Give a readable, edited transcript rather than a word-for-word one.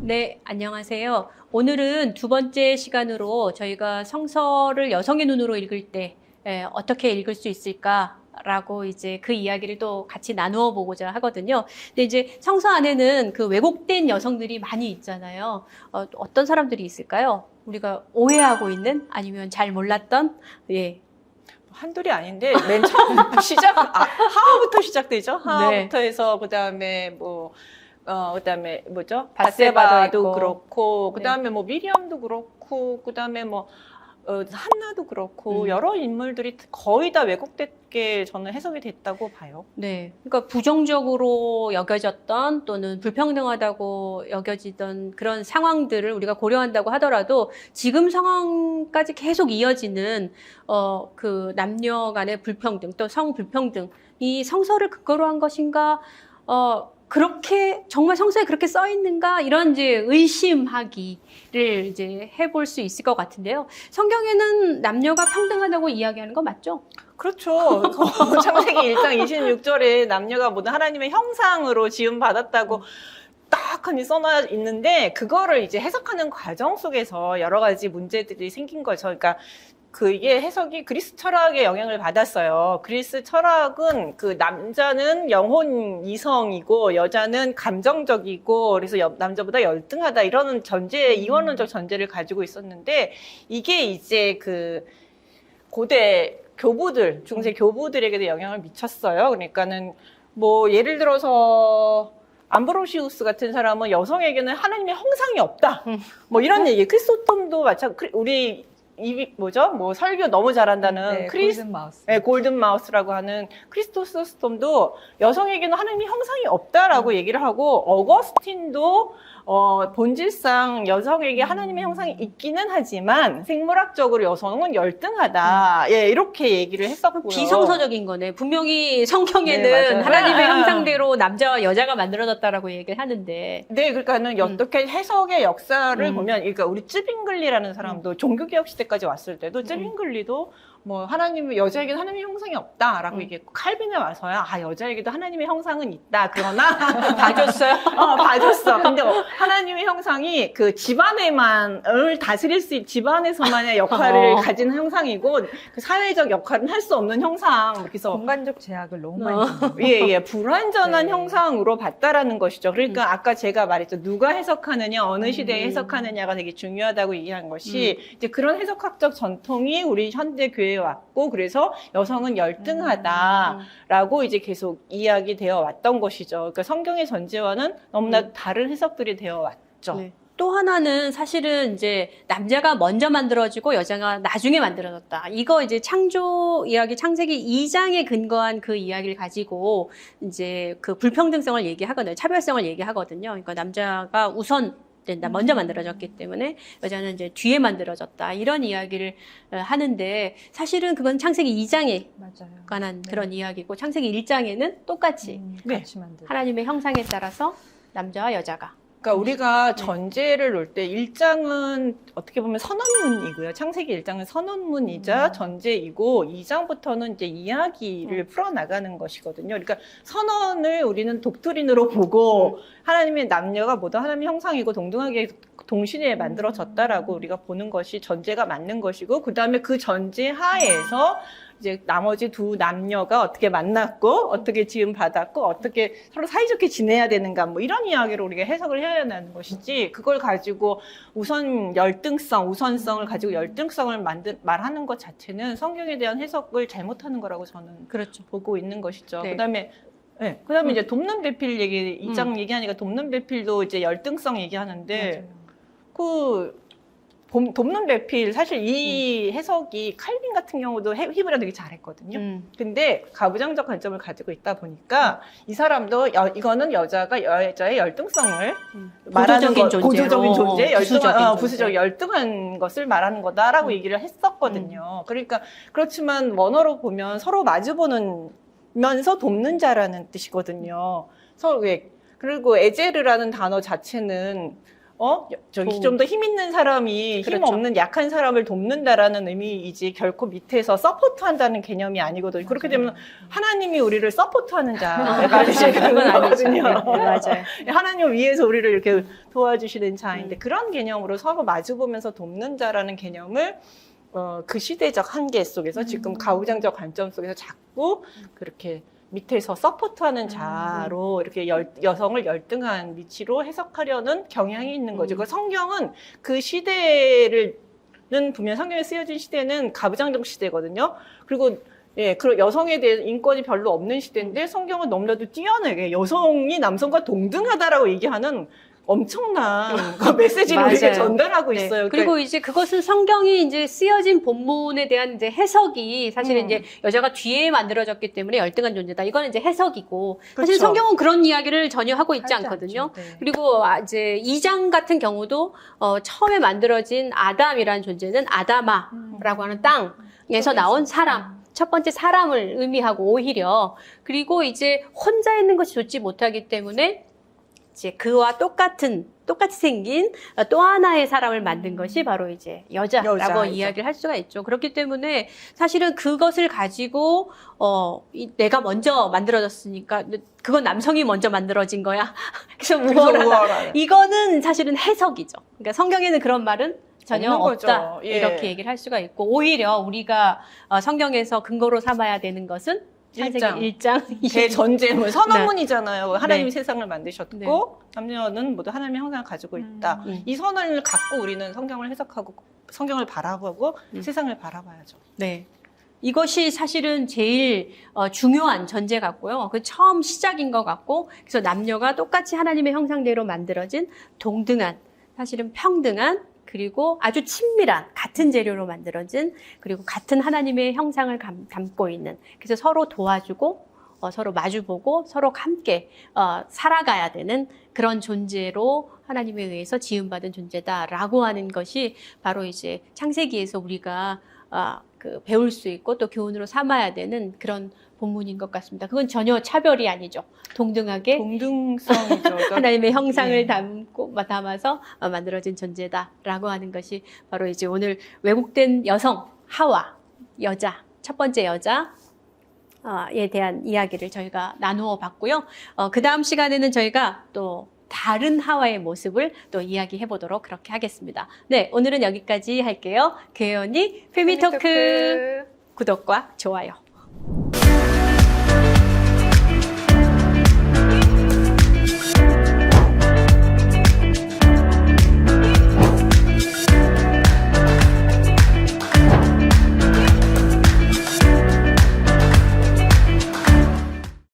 네, 안녕하세요. 오늘은 두 번째 시간으로 저희가 성서를 여성의 눈으로 읽을 때 어떻게 읽을 수 있을까라고 이제 그 이야기를 또 같이 나누어 보고자 하거든요. 근데 이제 성서 안에는 그 왜곡된 여성들이 많이 있잖아요. 어떤 사람들이 있을까요? 우리가 오해하고 있는 아니면 잘 몰랐던 예. 한둘이 아닌데 맨 처음 하와부터 시작되죠. 하와부터 네. 해서 그다음에 그다음에 뭐죠? 밧세바도 밧세바도 있고. 그렇고 그다음에 뭐 미리암도 그렇고 그다음에 뭐 한나도 그렇고 여러 인물들이 거의 다 왜곡됐게 저는 해석이 됐다고 봐요. 네. 그러니까 부정적으로 여겨졌던 또는 불평등하다고 여겨지던 그런 상황들을 우리가 고려한다고 하더라도 지금 상황까지 계속 이어지는 그 남녀 간의 불평등 또 성불평등 이 성서를 근거로 한 것인가 그렇게 정말 성서에 그렇게 써 있는가 이런 이제 의심하기를 이제 해볼 수 있을 것 같은데요. 성경에는 남녀가 평등하다고 이야기하는 거 맞죠? 그렇죠. 창세기 1장 26절에 남녀가 모두 하나님의 형상으로 지음받았다고 딱하니 써놔 있는데 그거를 이제 해석하는 과정 속에서 여러 가지 문제들이 생긴 거죠. 그러니까 이게 해석이 그리스 철학의 영향을 받았어요. 그리스 철학은 그 남자는 영혼 이성이고 여자는 감정적이고 그래서 남자보다 열등하다 이런 이원론적 전제를 가지고 있었는데 이게 이제 그 고대 중세 교부들에게도 영향을 미쳤어요. 그러니까는 뭐 예를 들어서 암브로시우스 같은 사람은 여성에게는 하나님의 형상이 없다. 뭐 이런 얘기. 크리스토톰도 우리 설교 너무 잘한다는 골든 마우스. 네, 골든 마우스라고 하는 크리스토스톰도 여성에게는 하나님의 형상이 없다라고 얘기를 하고 어거스틴도 본질상 여성에게 하나님의 형상이 있기는 하지만 생물학적으로 여성은 열등하다. 예, 이렇게 얘기를 했었고요. 비성서적인 거네. 분명히 성경에는 네, 하나님의 형상대로 남자와 여자가 만들어졌다라고 얘기를 하는데. 네, 그러니까는 어떻게 해석의 역사를 보면, 그러니까 우리 쯔빙글리라는 사람도 종교개혁 시대까지 왔을 때도 쯔빙글리도 뭐 여자에게도 하나님의 형상이 없다라고 얘기했고 칼빈에 와서야 여자에게도 하나님의 형상은 있다. 그러나 봐줬어요? 봐줬어. 근데 하나님의 형상이 그 집안을 다스릴 집안에서만의 역할을 가진 형상이고 그 사회적 역할은 할 수 없는 형상. 그래서 공간적 제약을 너무 많이 줍니다. 예, 불완전한 네. 형상으로 봤다라는 것이죠. 그러니까 아까 제가 말했죠. 누가 해석하느냐, 어느 시대에 해석하느냐가 되게 중요하다고 얘기한 것이 이제 그런 해석학적 전통이 우리 현대 교회에 왔고 그래서 여성은 열등하다라고 이제 계속 이야기되어 왔던 것이죠. 그러니까 성경의 전제와는 너무나 다른 해석들이 되어 왔죠. 네. 또 하나는 사실은 이제 남자가 먼저 만들어지고 여자가 나중에 만들어졌다. 이거 이제 창조 이야기 창세기 2장에 근거한 그 이야기를 가지고 이제 그 불평등성을 얘기하거든요. 차별성을 얘기하거든요. 그러니까 남자가 우선 된다. 먼저 만들어졌기 때문에 여자는 이제 뒤에 만들어졌다. 이런 이야기를 하는데 사실은 그건 창세기 2장에 맞아요. 관한 그런 이야기고 창세기 1장에는 똑같이 같이 만들. 하나님의 형상에 따라서 남자와 여자가 그러니까 우리가 전제를 놓을 때 1장은 어떻게 보면 선언문이고요. 창세기 1장은 선언문이자 전제이고 2장부터는 이제 이야기를 풀어나가는 것이거든요. 그러니까 선언을 우리는 독트린으로 보고 하나님의 남녀가 모두 하나님의 형상이고 동등하게 동시에 만들어졌다라고 우리가 보는 것이 전제가 맞는 것이고 그다음에 그 전제 하에서 이제 나머지 두 남녀가 어떻게 만났고 어떻게 지음받았고 어떻게 서로 사이좋게 지내야 되는가 뭐 이런 이야기를 우리가 해석을 해야 하는 것이지 그걸 가지고 우선성을 가지고 열등성을 말하는 것 자체는 성경에 대한 해석을 잘못하는 거라고 저는 그렇죠. 보고 있는 것이죠. 네. 그다음에 이제 돕는 배필 얘기 2장 얘기하니까 돕는 배필도 이제 열등성 얘기하는데 맞아요. 돕는 배필 사실 이 해석이 칼빈 같은 경우도 히브리어 되게 잘했거든요. 근데 가부장적 관점을 가지고 있다 보니까 이 사람도 이거는 여자가 여자의 열등성을 말하는 고조적인 존재, 부수적 열등한 것을 말하는 거다라고 얘기를 했었거든요. 그러니까 그렇지만 원어로 보면 서로 마주보면서 돕는 자라는 뜻이거든요. 그리고 에제르라는 단어 자체는 저기 좀 더 힘 있는 사람이 힘 그렇죠. 없는 약한 사람을 돕는다라는 의미이지 결코 밑에서 서포트한다는 개념이 아니거든요. 그렇게 되면 하나님이 우리를 서포트하는 자가 되실 그건 아니죠. 네, 거거든요. 맞아요. 하나님 위에서 우리를 이렇게 도와주시는 자인데 그런 개념으로 서로 마주보면서 돕는 자라는 개념을 그 시대적 한계 속에서 지금 가부장적 관점 속에서 자꾸 그렇게 밑에서 서포트하는 자로 이렇게 여성을 열등한 위치로 해석하려는 경향이 있는 거죠. 그 성경은 그 시대는 분명 성경에 쓰여진 시대는 가부장적 시대거든요. 그리고 그 여성에 대한 인권이 별로 없는 시대인데 성경은 너무나도 뛰어나게 여성이 남성과 동등하다라고 얘기하는 엄청난 그 메시지를 우리에게 맞아요. 전달하고 네. 있어요. 그리고 이제 그것은 성경이 이제 쓰여진 본문에 대한 이제 해석이 사실은 이제 여자가 뒤에 만들어졌기 때문에 열등한 존재다. 이건 이제 해석이고 사실 그렇죠. 성경은 그런 이야기를 전혀 하고 있지 하지 않거든요. 않죠. 네. 그리고 이제 2장 같은 경우도 처음에 만들어진 아담이라는 존재는 아다마라고 하는 땅에서 나온 사람. 첫 번째 사람을 의미하고 오히려 그리고 이제 혼자 있는 것이 좋지 못하기 때문에 이제 그와 똑같이 생긴 또 하나의 사람을 만든 것이 바로 이제 여자라고 여자죠. 이야기를 할 수가 있죠. 그렇기 때문에 사실은 그것을 가지고 내가 먼저 만들어졌으니까 그건 남성이 먼저 만들어진 거야. 그래서 우월하다. 이거는 사실은 해석이죠. 그러니까 성경에는 그런 말은 전혀 없는 없다. 거죠. 예. 이렇게 얘기를 할 수가 있고 오히려 우리가 성경에서 근거로 삼아야 되는 것은 창세기 1장 대전제문 선언문이잖아요. 하나님이 네. 세상을 만드셨고 네. 남녀는 모두 하나님의 형상을 가지고 있다. 이 선언을 갖고 우리는 성경을 해석하고 성경을 바라보고 세상을 바라봐야죠. 네. 이것이 사실은 제일 중요한 전제 같고요. 그 처음 시작인 것 같고 그래서 남녀가 똑같이 하나님의 형상대로 만들어진 동등한 사실은 평등한 그리고 아주 친밀한 같은 재료로 만들어진 그리고 같은 하나님의 형상을 담고 있는 그래서 서로 도와주고 서로 마주보고 서로 함께 살아가야 되는 그런 존재로 하나님에 의해서 지음받은 존재다라고 하는 것이 바로 이제 창세기에서 우리가 배울 수 있고 또 교훈으로 삼아야 되는 그런 본문인 것 같습니다. 그건 전혀 차별이 아니죠. 동등하게 동등성이죠. 하나님의 형상을 담아서 만들어진 존재다라고 하는 것이 바로 이제 오늘 왜곡된 여성, 하와, 여자, 첫 번째 여자에 대한 이야기를 저희가 나누어 봤고요. 그 다음 시간에는 저희가 또 다른 하와의 모습을 또 이야기해 보도록 그렇게 하겠습니다. 네, 오늘은 여기까지 할게요. 교회 언니 페미토크 구독과 좋아요.